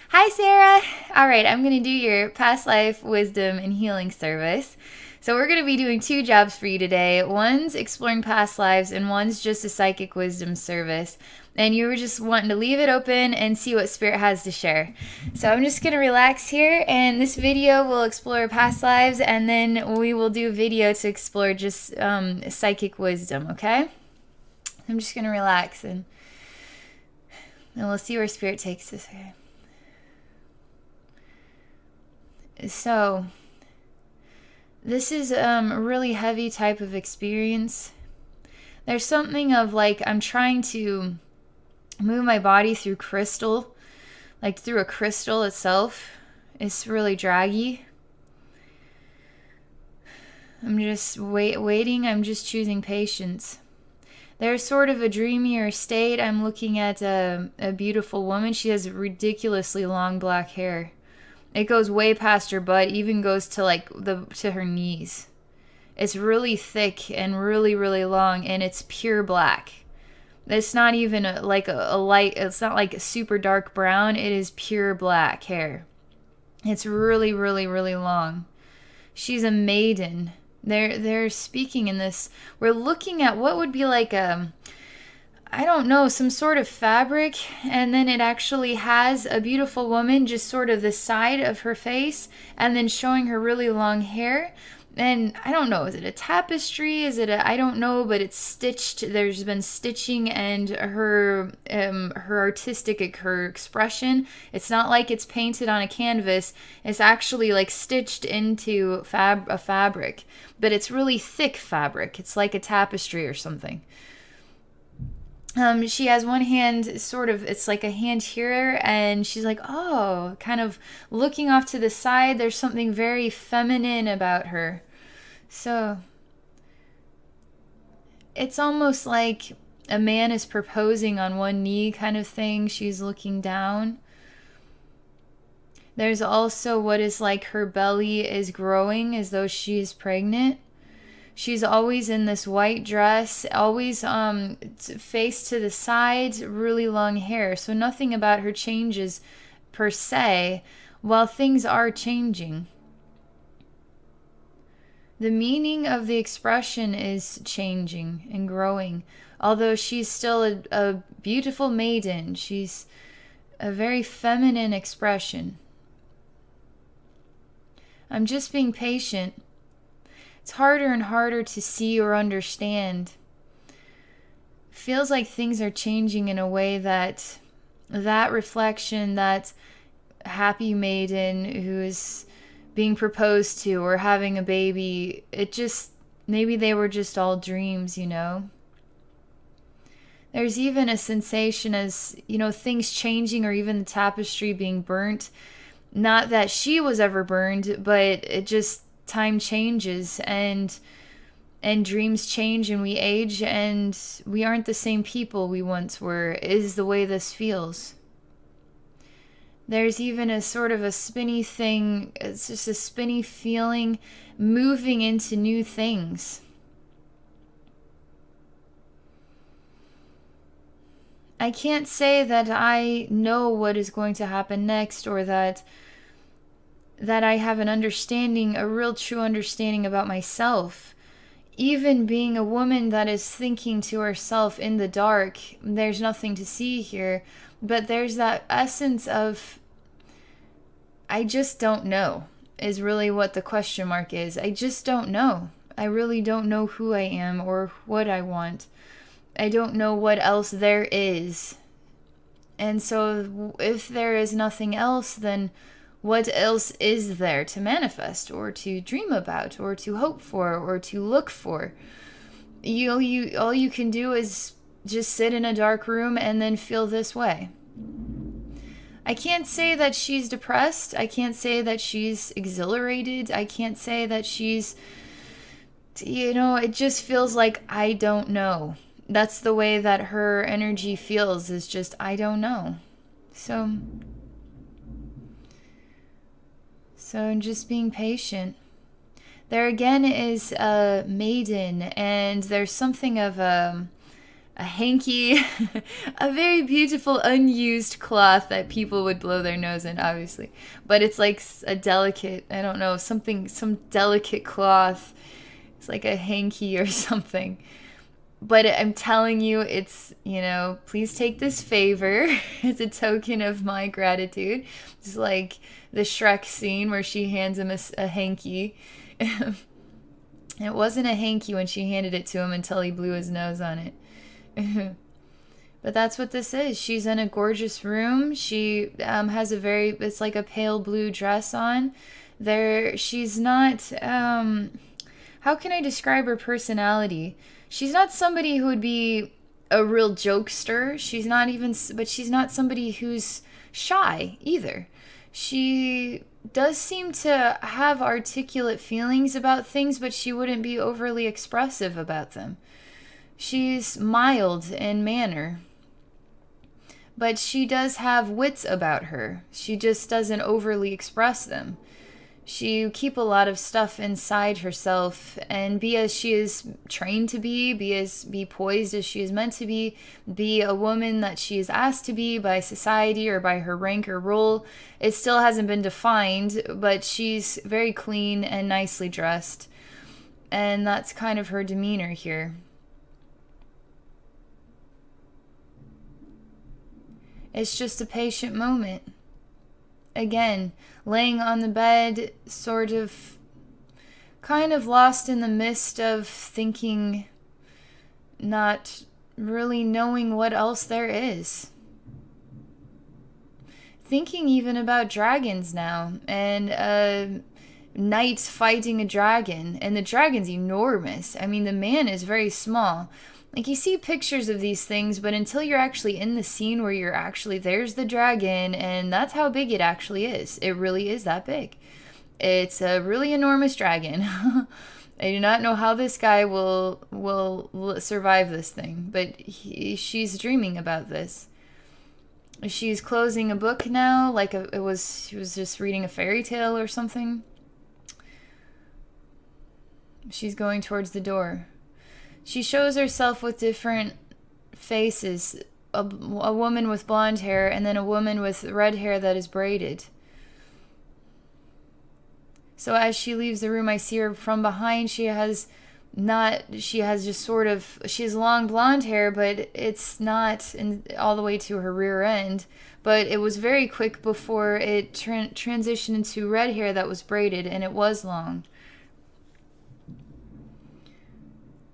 Hi, Sarah. All right, I'm going to do your past life wisdom and healing service. So, we're going to be doing two jobs for you today. One's exploring past lives, and one's just a psychic wisdom service. And you were just wanting to leave it open and see what Spirit has to share. So, I'm just going to relax here, and this video will explore past lives, and then we will do a video to explore just psychic wisdom, okay? I'm just going to relax, and we'll see where Spirit takes us, okay? So, this is a really heavy type of experience. There's something of like I'm trying to move my body through crystal, like through a crystal itself. It's really draggy. I'm just waiting. I'm just choosing patience. There's sort of a dreamier state. I'm looking at a beautiful woman. She has ridiculously long black hair. It goes way past her butt, even goes to like to her knees. It's really thick and really, really long, and it's pure black. It's not even like a light, it's not like a super dark brown. It is pure black hair. It's really, really, really long. She's a maiden. They're speaking in this. We're looking at what would be like I don't know, some sort of fabric, and then it actually has a beautiful woman, just sort of the side of her face, and then showing her really long hair. And I don't know, is it a tapestry? Is it I don't know, but it's stitched. There's been stitching, and her artistic, her expression. It's not like it's painted on a canvas. It's actually like stitched into a fabric, but it's really thick fabric. It's like a tapestry or something. She has one hand sort of, it's like a hand here, and she's like, oh, kind of looking off to the side. There's something very feminine about her. So it's almost like a man is proposing on one knee kind of thing. She's looking down. There's also what is like her belly is growing as though she is pregnant. She's always in this white dress, always face to the sides, really long hair. So nothing about her changes per se, while things are changing. The meaning of the expression is changing and growing. Although she's still a beautiful maiden, she's a very feminine expression. I'm just being patient. It's harder and harder to see or understand. Feels like things are changing in a way that reflection, that happy maiden who is being proposed to or having a baby, it just, maybe they were just all dreams, you know? There's even a sensation as, you know, things changing or even the tapestry being burnt. Not that she was ever burned, but it just, time changes and dreams change and we age and we aren't the same people we once were, is the way this feels. There's even a sort of a spinny thing, it's just a spinny feeling, moving into new things. I can't say that I know what is going to happen next, or that I have an understanding, a real true understanding about myself. Even being a woman that is thinking to herself in the dark, there's nothing to see here, but there's that essence of, I just don't know, is really what the question mark is. I just don't know. I really don't know who I am or what I want. I don't know what else there is. And so if there is nothing else, then what else is there to manifest or to dream about or to hope for or to look for? All you can do is just sit in a dark room and then feel this way. I can't say that she's depressed. I can't say that she's exhilarated. I can't say that she's, you know, it just feels like I don't know. That's the way that her energy feels, is just, I don't know. So just being patient. There again is a maiden, and there's something of a hanky, a very beautiful unused cloth that people would blow their nose in, obviously. But it's like a delicate, I don't know, something, some delicate cloth. It's like a hanky or something. But I'm telling you, it's, you know, please take this favor. It's a token of my gratitude. It's like the Shrek scene where she hands him a hanky. It wasn't a hanky when she handed it to him until he blew his nose on it. But that's what this is. She's in a gorgeous room. She has a very, it's like a pale blue dress on. She's not, how can I describe her personality? She's not somebody who would be a real jokester. She's not even, but she's not somebody who's shy either. She does seem to have articulate feelings about things, but she wouldn't be overly expressive about them. She's mild in manner, but she does have wits about her. She just doesn't overly express them. She keep a lot of stuff inside herself and be as she is trained to be poised as she is meant to be a woman that she is asked to be by society or by her rank or role. It still hasn't been defined, but she's very clean and nicely dressed. And that's kind of her demeanor here. It's just a patient moment. Again, laying on the bed, sort of kind of lost in the mist of thinking, not really knowing what else there is. Thinking even about dragons now, and a knight fighting a dragon, and the dragon's enormous. I mean, the man is very small. Like, you see pictures of these things, but until you're actually in the scene where you're actually, there's the dragon, and that's how big it actually is. It really is that big. It's a really enormous dragon. I do not know how this guy will survive this thing, but she's dreaming about this. She's closing a book now, like she was just reading a fairy tale or something. She's going towards the door. She shows herself with different faces. A woman with blonde hair and then a woman with red hair that is braided. So as she leaves the room, I see her from behind. She has long blonde hair, but it's not all the way to her rear end. But it was very quick before it transitioned into red hair that was braided, and it was long.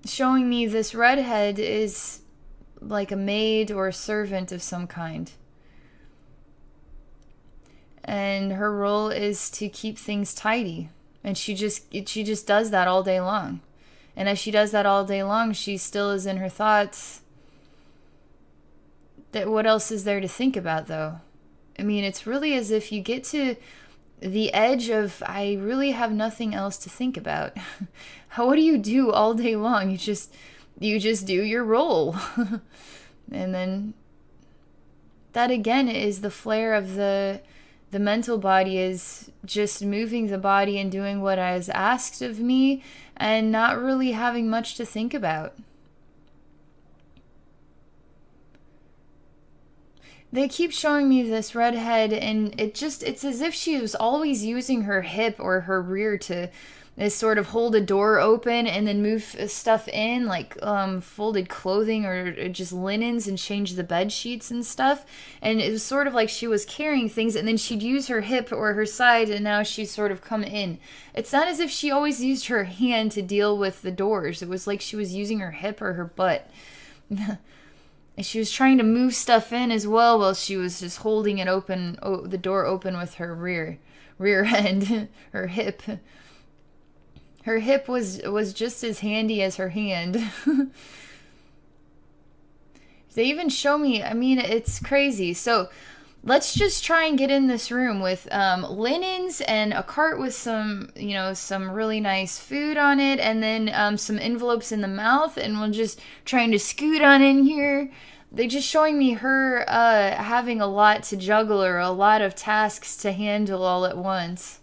Showing me this redhead is like a maid or a servant of some kind. And her role is to keep things tidy. And she just does that all day long. And as she does that all day long, she still is in her thoughts. What else is there to think about, though? I mean, it's really as if you get to the edge of, I really have nothing else to think about. What do you do all day long? You just do your role. And then that again is the flare of the mental body, is just moving the body and doing what is asked of me and not really having much to think about. They keep showing me this redhead, and it's as if she was always using her hip or her rear to sort of hold a door open and then move stuff in, like folded clothing or just linens, and change the bed sheets and stuff. And it was sort of like she was carrying things, and then she'd use her hip or her side, and now she's sort of come in. It's not as if she always used her hand to deal with the doors. It was like she was using her hip or her butt. And she was trying to move stuff in as well while she was just holding it open, the door open with her rear end, her hip. Her hip was just as handy as her hand. They even show me, I mean, it's crazy. So let's just try and get in this room with linens and a cart with some really nice food on it, and then some envelopes in the mouth, and we're just trying to scoot on in here. They're just showing me her having a lot to juggle, or a lot of tasks to handle all at once.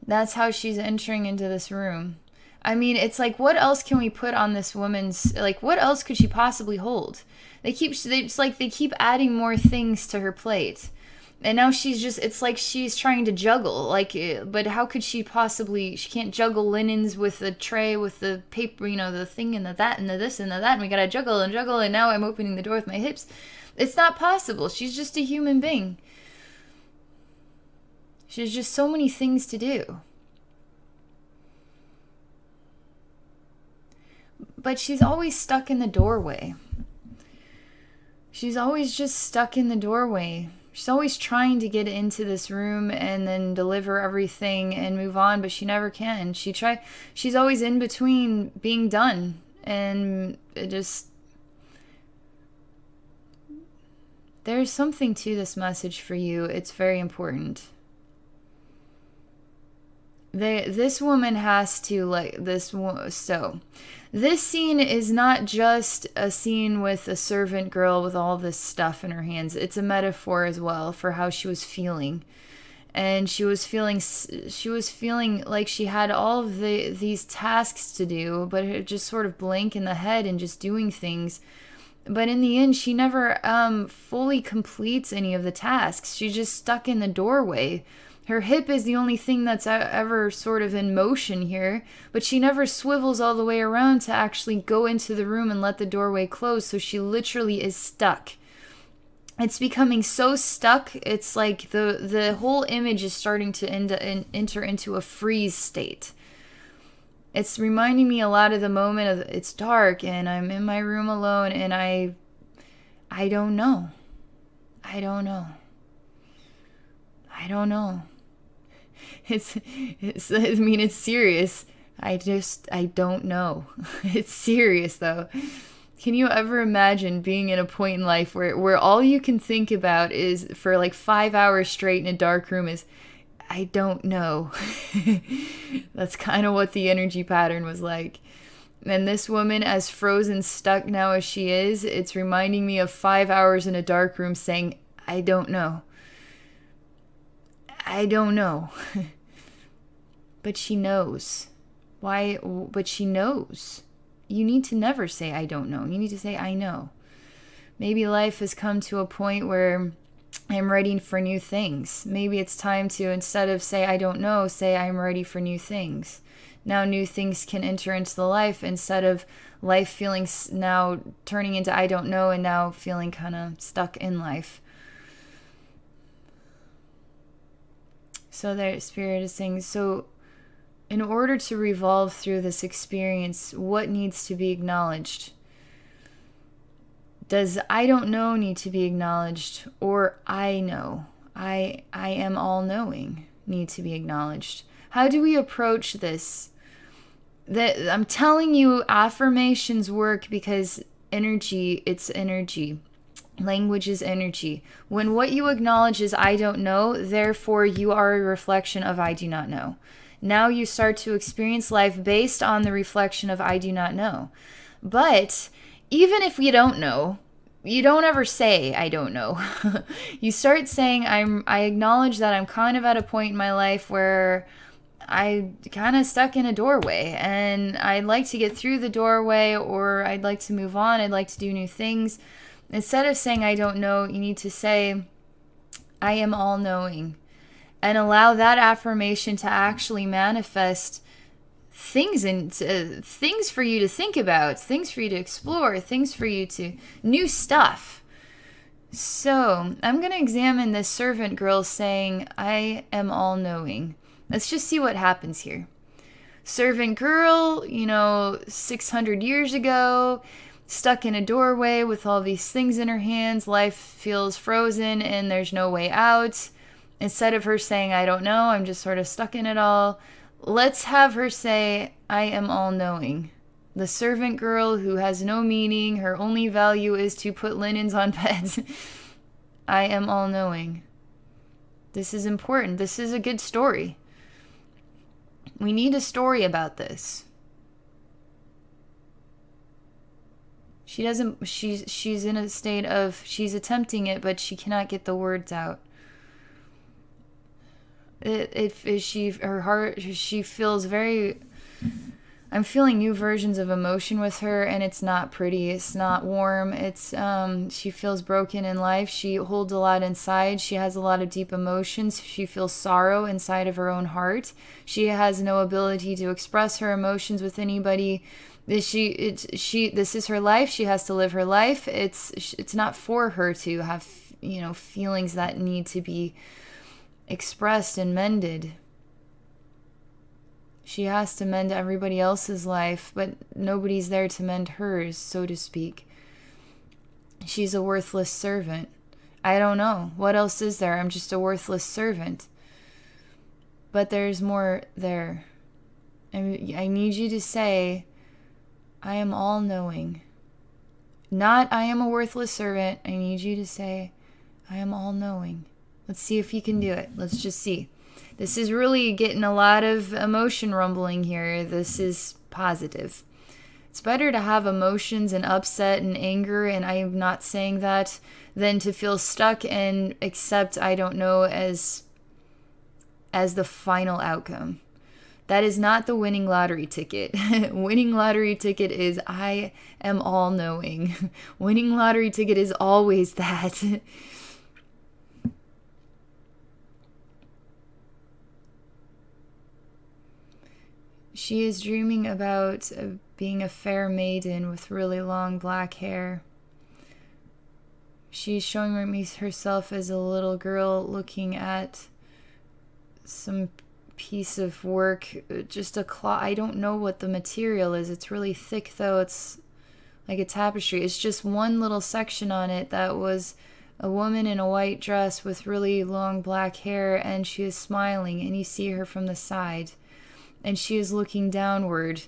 That's how she's entering into this room. I mean, it's like, what else can we put on this woman's, like, what else could she possibly hold? It's like they keep adding more things to her plate. And now she's just, it's like she's trying to juggle. Like, but how could she possibly, she can't juggle linens with the tray, with the paper, you know, the thing and the that and the this and the that. And we gotta juggle and juggle. And now I'm opening the door with my hips. It's not possible. She's just a human being. She has just so many things to do. But she's always stuck in the doorway. She's always just stuck in the doorway. She's always trying to get into this room and then deliver everything and move on, but she never can. She's always in between being done, and it just, there's something to this message for you. It's very important. This woman has to, like, so this scene is not just a scene with a servant girl with all this stuff in her hands. It's a metaphor as well for how she was feeling. And she was feeling like she had all of these tasks to do, but it just sort of blank in the head and just doing things. But in the end, she never fully completes any of the tasks. She's just stuck in the doorway. Her hip is the only thing that's ever sort of in motion here, but she never swivels all the way around to actually go into the room and let the doorway close, so she literally is stuck. It's becoming so stuck, it's like the whole image is starting to enter into a freeze state. It's reminding me a lot of the moment of it's dark and I'm in my room alone and I don't know. I don't know. It's I mean, it's serious. I don't know. It's serious though. Can you ever imagine being in a point in life where all you can think about is for like 5 hours straight in a dark room is, I don't know. That's kind of what the energy pattern was like. And this woman, as frozen, stuck now as she is, it's reminding me of 5 hours in a dark room saying, I don't know. I don't know. But she knows. Why? But she knows. You need to never say, I don't know. You need to say, I know. Maybe life has come to a point where I'm ready for new things. Maybe it's time to, instead of say, I don't know, say, I'm ready for new things. Now new things can enter into the life instead of life feeling now turning into I don't know and now feeling kind of stuck in life. So their spirit is saying, so in order to revolve through this experience, what needs to be acknowledged? Does I don't know need to be acknowledged, or I know, I am all knowing need to be acknowledged? How do we approach this? I'm telling you, affirmations work because energy, it's energy. Language is energy. When what you acknowledge is I don't know, therefore you are a reflection of I do not know. Now you start to experience life based on the reflection of I do not know. But even if you don't know, you don't ever say I don't know. You start saying I acknowledge that I'm kind of at a point in my life where I kind of stuck in a doorway and I'd like to get through the doorway, or I'd like to move on, I'd like to do new things. Instead of saying I don't know, you need to say I am all knowing, and allow that affirmation to actually manifest things things for you to think about, things for you to explore, things for you to new stuff. So I'm going to examine this servant girl saying I am all knowing. Let's just see what happens here. Servant girl, 600 years ago, stuck in a doorway with all these things in her hands. Life feels frozen and there's no way out. Instead of her saying, I don't know, I'm just sort of stuck in it all, let's have her say, I am all knowing. The servant girl who has no meaning, her only value is to put linens on beds. I am all knowing. This is important. This is a good story. We need a story about this. She's in a state of, she's attempting it, but she cannot get the words out. She feels very I'm feeling new versions of emotion with her, and it's not pretty. It's not warm. It's she feels broken in life. She holds a lot inside. She has a lot of deep emotions. She feels sorrow inside of her own heart. She has no ability to express her emotions with anybody. This is her life. She has to live her life. It's not for her to have, feelings that need to be expressed and mended. She has to mend everybody else's life, but nobody's there to mend hers, so to speak. She's a worthless servant. I don't know. What else is there? I'm just a worthless servant. But there's more there. I need you to say, I am all-knowing. Not, I am a worthless servant. I need you to say, I am all-knowing. Let's see if you can do it. Let's just see. This is really getting a lot of emotion rumbling here. This is positive. It's better to have emotions and upset and anger, and I am not saying that, than to feel stuck and accept I don't know as the final outcome. That is not the winning lottery ticket. Winning lottery ticket is I am all knowing. Winning lottery ticket is always that. She is dreaming about being a fair maiden with really long black hair. She's showing me herself as a little girl looking at some piece of work, just a cloth. I don't know what the material is. It's really thick though. It's like a tapestry. It's just one little section on it that was a woman in a white dress with really long black hair, and she is smiling, and you see her from the side. And she is looking downward,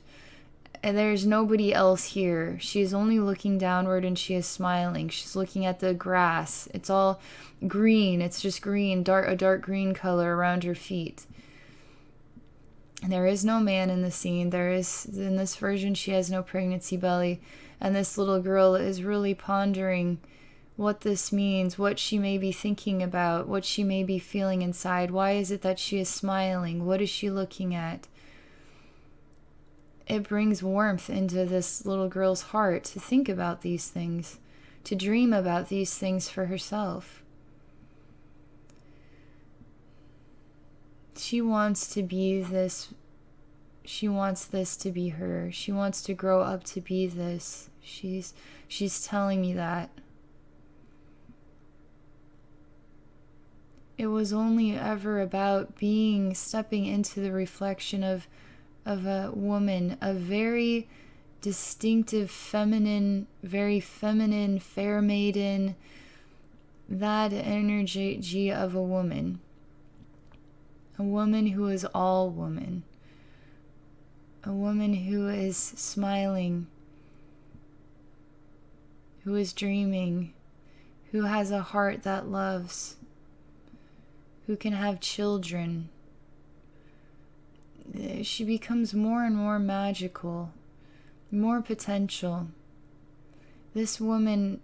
and there's nobody else here. She is only looking downward, and she is smiling. She's looking at the grass. It's all green. It's just green, a dark green color around her feet. And there is no man in the scene. In this version, she has no pregnancy belly, and this little girl is really pondering what this means, what she may be thinking about, what she may be feeling inside. Why is it that she is smiling? What is she looking at? It brings warmth into this little girl's heart to think about these things, to dream about these things for herself. She wants to be this. She wants this to be her. She wants to grow up to be this. She's telling me that. It was only ever about stepping into the reflection of a woman, a very distinctive very feminine, fair maiden, that energy of a woman who is all woman, a woman who is smiling, who is dreaming, who has a heart that loves, who can have children. She becomes more and more magical, more potential. This woman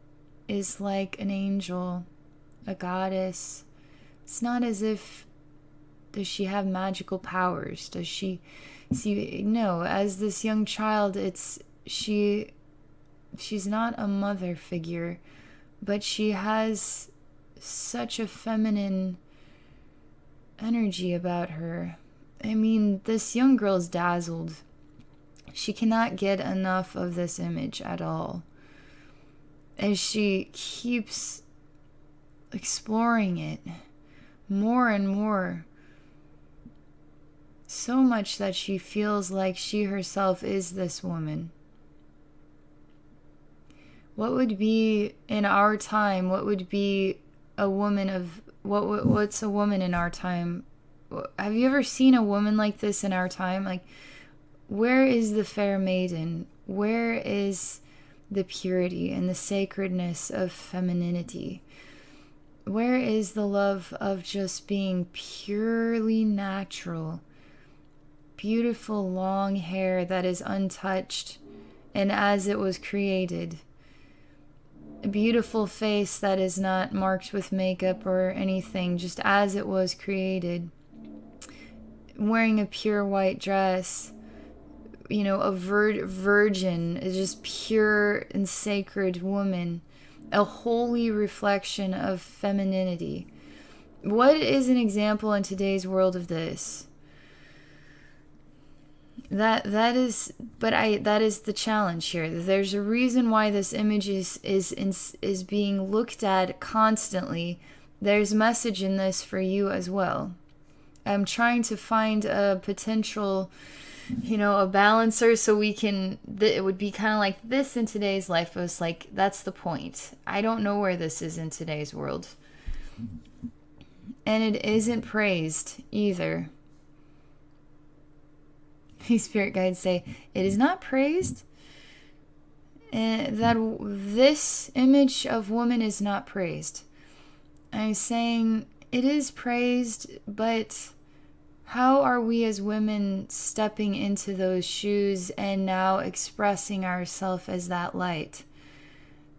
is like an angel, a goddess. It's not as if, does she have magical powers? Does she see? No, as this young child, she's not a mother figure, but she has such a feminine energy about her. I mean, this young girl's dazzled. She cannot get enough of this image at all. As she keeps exploring it more and more, so much that she feels like she herself is this woman. What would be in our time? What would be a woman of what's a woman in our time? Have you ever seen a woman like this in our time? Like, where is the fair maiden? Where is the purity and the sacredness of femininity? Where is the love of just being purely natural? Beautiful long hair that is untouched and as it was created. A beautiful face that is not marked with makeup or anything, just as it was created. Wearing a pure white dress, a virgin, a just pure and sacred woman, a holy reflection of femininity. What is an example in today's world of this? That is the challenge here. There's a reason why this image is being looked at constantly. There's a message in this for you as well. I'm trying to find a potential, a balancer so we can, it would be kind of like this in today's life. But it's like, that's the point. I don't know where this is in today's world. And it isn't praised either. These spirit guides say, it is not praised. And that this image of woman is not praised. I'm saying it is praised, but how are we as women stepping into those shoes and now expressing ourselves as that light?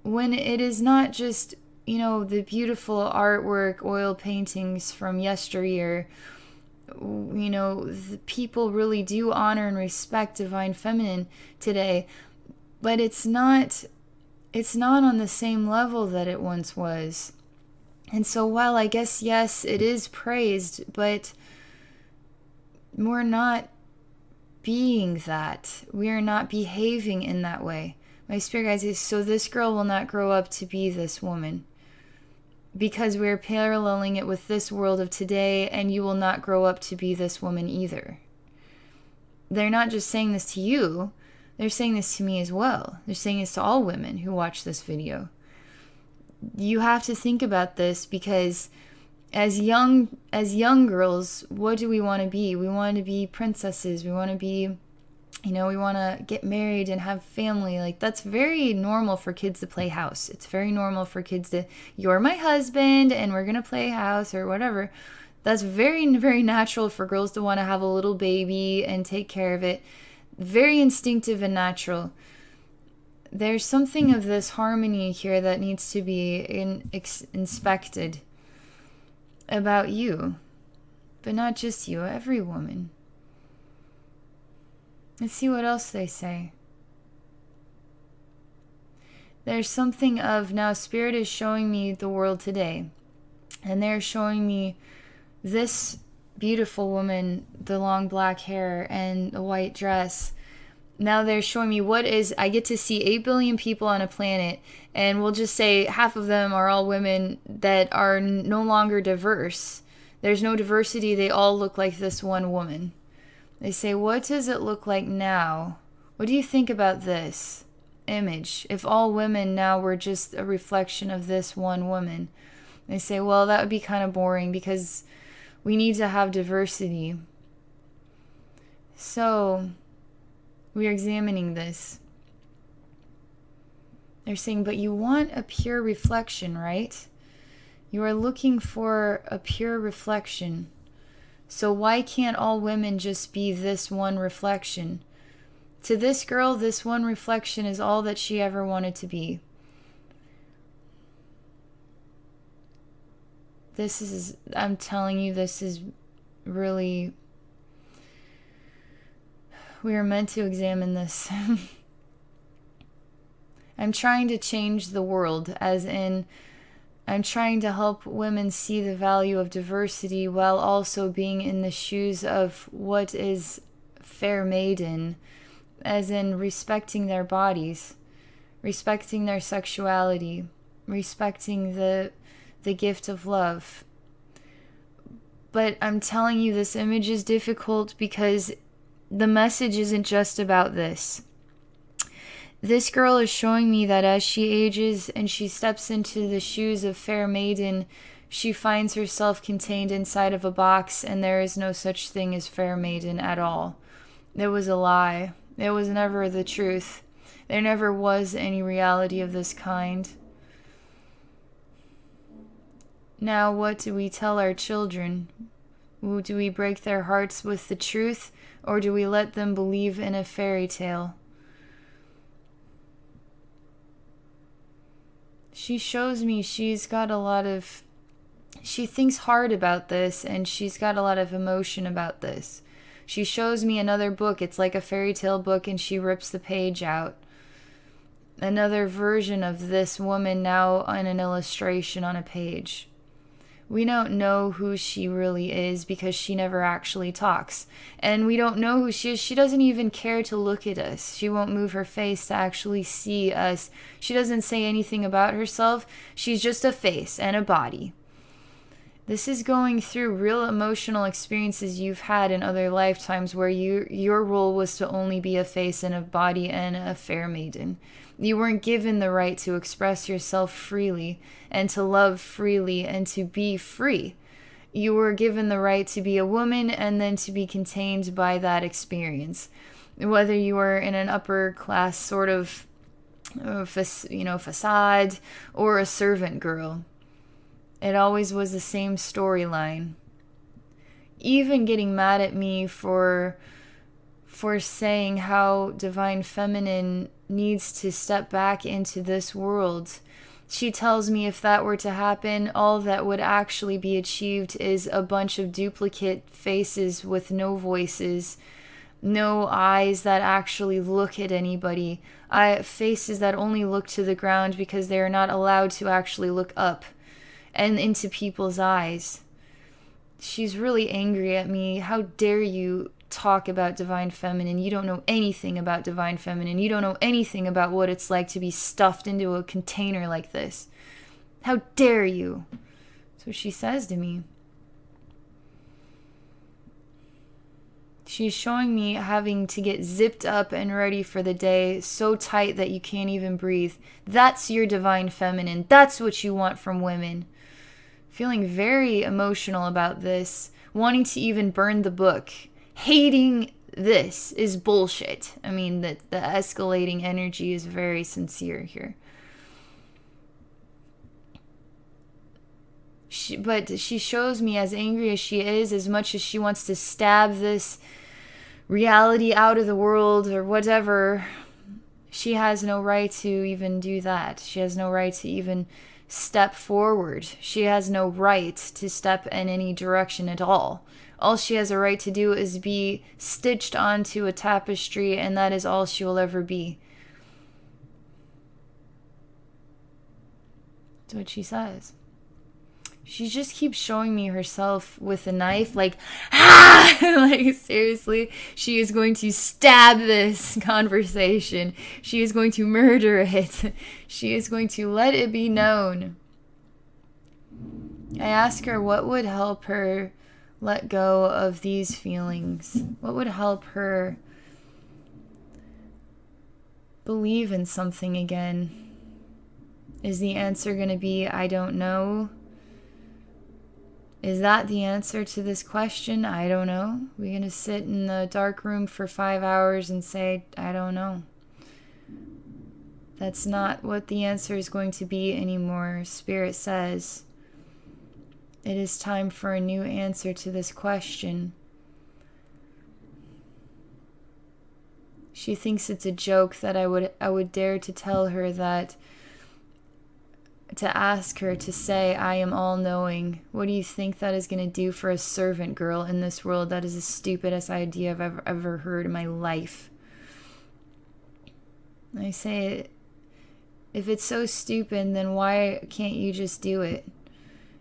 When it is not just, the beautiful artwork, oil paintings from yesteryear, the people really do honor and respect divine feminine today, but it's not on the same level that it once was. And so while I guess, yes, it is praised, but we're not being that. We are not behaving in that way. My spirit guide says, so this girl will not grow up to be this woman, because we're paralleling it with this world of today, and you will not grow up to be this woman either. They're not just saying this to you, they're saying this to me as well. They're saying this to all women who watch this video. You have to think about this, because as young girls, what do we want to be? We want to be princesses. We want to be, we want to get married and have family. Like, that's very normal for kids to play house. It's very normal for kids to, you're my husband and we're going to play house or whatever. That's very, very natural for girls to want to have a little baby and take care of it. Very instinctive and natural. There's something of this harmony here that needs to be inspected about you, but not just you, every woman. Let's see what else they say. There's something of, now Spirit is showing me the world today, and they're showing me this beautiful woman, the long black hair and the white dress. Now they're showing me I get to see 8 billion people on a planet, and we'll just say half of them are all women that are no longer diverse. There's no diversity. They all look like this one woman. They say, what does it look like now? What do you think about this image? If all women now were just a reflection of this one woman. They say, well, that would be kind of boring because we need to have diversity. So we are examining this. They're saying, but you want a pure reflection, right? You are looking for a pure reflection. So why can't all women just be this one reflection? To this girl, this one reflection is all that she ever wanted to be. I'm telling you, this is really, we are meant to examine this. I'm trying to change the world, as in, I'm trying to help women see the value of diversity while also being in the shoes of what is fair maiden, as in respecting their bodies, respecting their sexuality, respecting the gift of love. But I'm telling you, this image is difficult because the message isn't just about this. This girl is showing me that as she ages and she steps into the shoes of fair maiden, she finds herself contained inside of a box, and there is no such thing as fair maiden at all. It was a lie. It was never the truth. There never was any reality of this kind. Now, what do we tell our children? Do we break their hearts with the truth, or do we let them believe in a fairy tale? She shows me she thinks hard about this, and she's got a lot of emotion about this. She shows me another book. It's like a fairy tale book, and she rips the page out. Another version of this woman now on an illustration on a page. We don't know who she really is because she never actually talks. And we don't know who she is. She doesn't even care to look at us. She won't move her face to actually see us. She doesn't say anything about herself. She's just a face and a body. This is going through real emotional experiences you've had in other lifetimes where your role was to only be a face and a body and a fair maiden. You weren't given the right to express yourself freely and to love freely and to be free. You were given the right to be a woman and then to be contained by that experience. Whether you were in an upper class sort of facade or a servant girl. It always was the same storyline. Even getting mad at me for saying how divine feminine needs to step back into this world. She tells me if that were to happen, all that would actually be achieved is a bunch of duplicate faces with no voices, no eyes that actually look at anybody, faces that only look to the ground because they are not allowed to actually look up and into people's eyes. She's really angry at me. How dare you talk about divine feminine? You don't know anything about divine feminine. You don't know anything about what it's like to be stuffed into a container like this. How dare you? That's what she says to me. She's showing me having to get zipped up and ready for the day, so tight that you can't even breathe. That's your divine feminine. That's what you want from women. Feeling very emotional about this, wanting to even burn the book. Hating this is bullshit. I mean, the escalating energy is very sincere here. But she shows me, as angry as she is, as much as she wants to stab this reality out of the world or whatever, she has no right to even do that. She has no right to even step forward. She has no right to step in any direction at all. All she has a right to do is be stitched onto a tapestry, and that is all she will ever be. That's what she says. She just keeps showing me herself with a knife, like, ah! Like, seriously, she is going to stab this conversation. She is going to murder it. She is going to let it be known. I ask her what would help her let go of these feelings. What would help her believe in something again? Is the answer going to be, I don't know? Is that the answer to this question? I don't know. We're going to sit in the dark room for 5 hours and say, I don't know. That's not what the answer is going to be anymore. Spirit says, it is time for a new answer to this question. She thinks it's a joke that I would dare to tell her that, to ask her to say, I am all-knowing. What do you think that is going to do for a servant girl in this world? That is the stupidest idea I've ever heard in my life. I say, if it's so stupid, then why can't you just do it?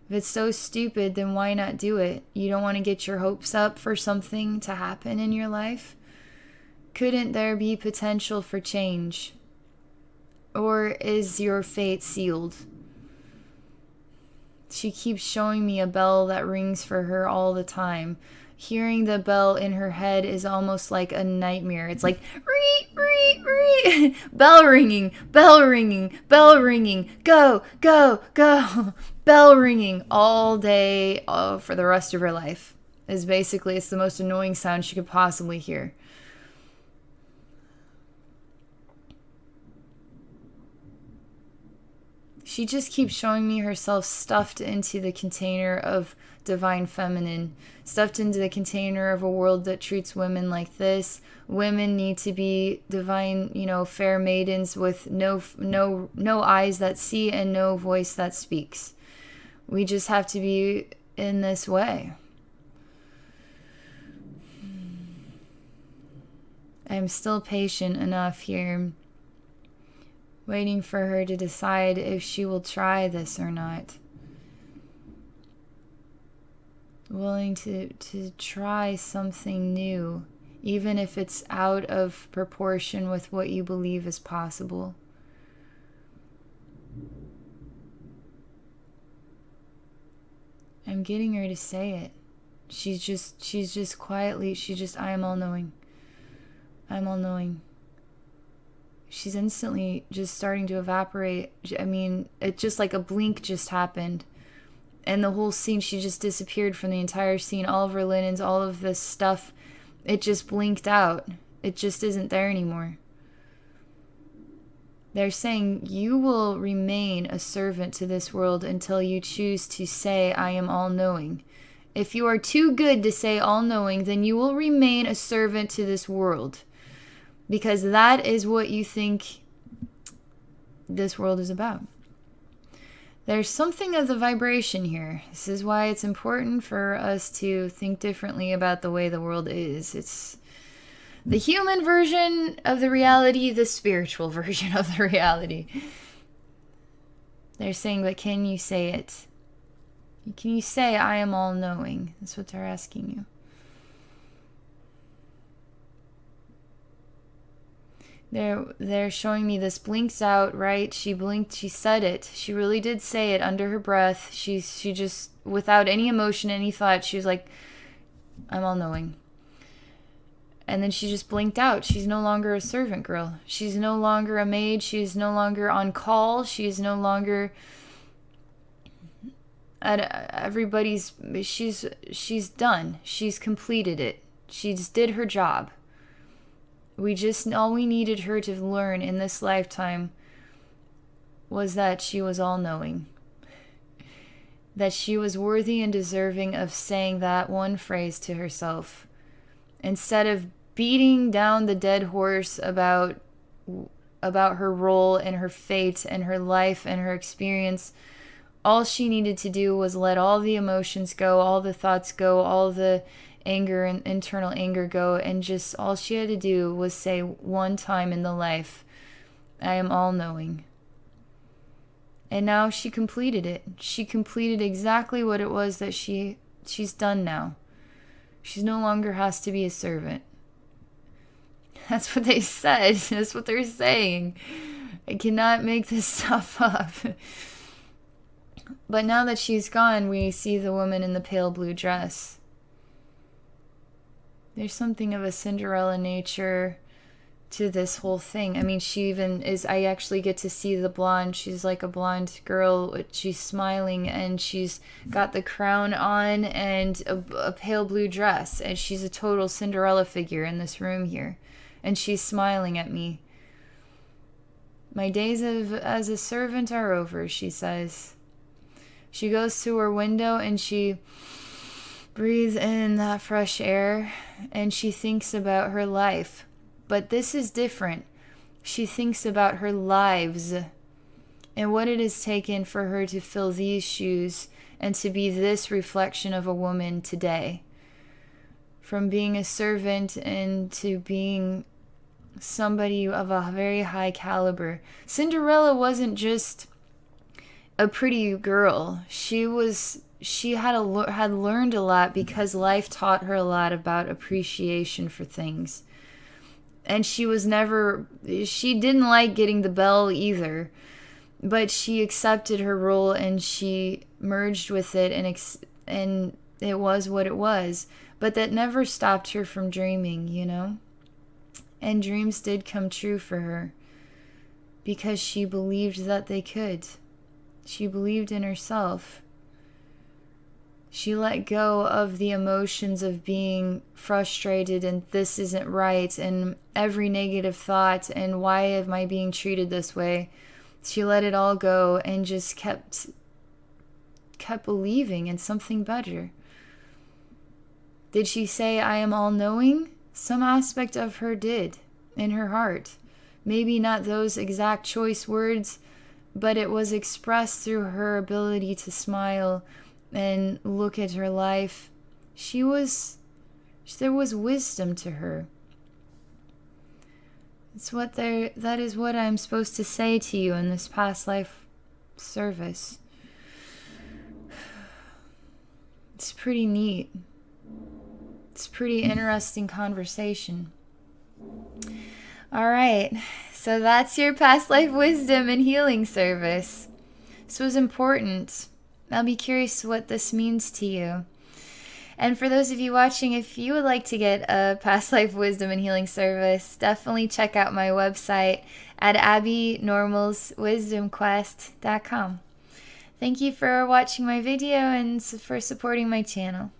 If it's so stupid, then why not do it? You don't want to get your hopes up for something to happen in your life? Couldn't there be potential for change? Or is your fate sealed? She keeps showing me a bell that rings for her all the time. Hearing the bell in her head is almost like a nightmare. It's like, ree, ree, ree. Bell ringing, bell ringing, bell ringing. Go, go, go. Bell ringing all day for the rest of her life. It's the most annoying sound she could possibly hear. She just keeps showing me herself stuffed into the container of divine feminine, stuffed into the container of a world that treats women like this. Women need to be divine, fair maidens with no eyes that see and no voice that speaks. We just have to be in this way. I'm still patient enough here, waiting for her to decide if she will try this or not. Willing to try something new, even if it's out of proportion with what you believe is possible. I'm getting her to say it. She's just quietly, I am all knowing. I'm all knowing. She's instantly just starting to evaporate. I mean, it just like a blink just happened. And the whole scene, she just disappeared from the entire scene. All of her linens, all of this stuff, it just blinked out. It just isn't there anymore. They're saying you will remain a servant to this world until you choose to say, I am all-knowing. If you are too good to say all-knowing, then you will remain a servant to this world. Because that is what you think this world is about. There's something of the vibration here. This is why it's important for us to think differently about the way the world is. It's the human version of the reality, the spiritual version of the reality. They're saying, but can you say it? Can you say, I am all-knowing? That's what they're asking you. They're showing me this blinks out, right? She blinked, she said it. She really did say it under her breath. She just, without any emotion, any thought, she was like, I'm all-knowing. And then she just blinked out. She's no longer a servant girl. She's no longer a maid. She's no longer on call. She's no longer at everybody's. She's done. She's completed it. She just did her job. All we needed her to learn in this lifetime was that she was all-knowing. That she was worthy and deserving of saying that one phrase to herself. Instead of beating down the dead horse about her role and her fate and her life and her experience, all she needed to do was let all the emotions go, all the thoughts go, all the anger and internal anger go, and just all she had to do was say one time in the life, I am all-knowing. And now she completed it. She completed exactly what it was that she's done now. She no longer has to be a servant. That's what they said. That's what they're saying. I cannot make this stuff up. But now that she's gone, we see the woman in the pale blue dress. There's something of a Cinderella nature to this whole thing. I mean, she even is, I actually get to see the blonde. She's like a blonde girl. She's smiling and she's got the crown on and a pale blue dress. And she's a total Cinderella figure in this room here. And she's smiling at me. My days as a servant are over, she says. She goes to her window and she breathes in that fresh air and she thinks about her life. But this is different. She thinks about her lives and what it has taken for her to fill these shoes and to be this reflection of a woman today. From being a servant and to being somebody of a very high caliber. Cinderella wasn't just a pretty girl. She had learned a lot because life taught her a lot about appreciation for things. And she didn't like getting the bell either, but she accepted her role and she merged with it and it was what it was. But that never stopped her from dreaming, you know? And dreams did come true for her because she believed that they could. She believed in herself. She let go of the emotions of being frustrated and this isn't right and every negative thought and why am I being treated this way. She let it all go and just kept believing in something better. Did she say, I am all-knowing? Some aspect of her did, in her heart. Maybe not those exact choice words, but it was expressed through her ability to smile and look at her life. There was wisdom to her. that is what I'm supposed to say to you in this past life service. It's pretty neat. It's a pretty interesting conversation. All right. So that's your past life wisdom and healing service. This was important. I'll be curious what this means to you. And for those of you watching, if you would like to get a past life wisdom and healing service, definitely check out my website at abbynormalswisdomquest.com. Thank you for watching my video and for supporting my channel.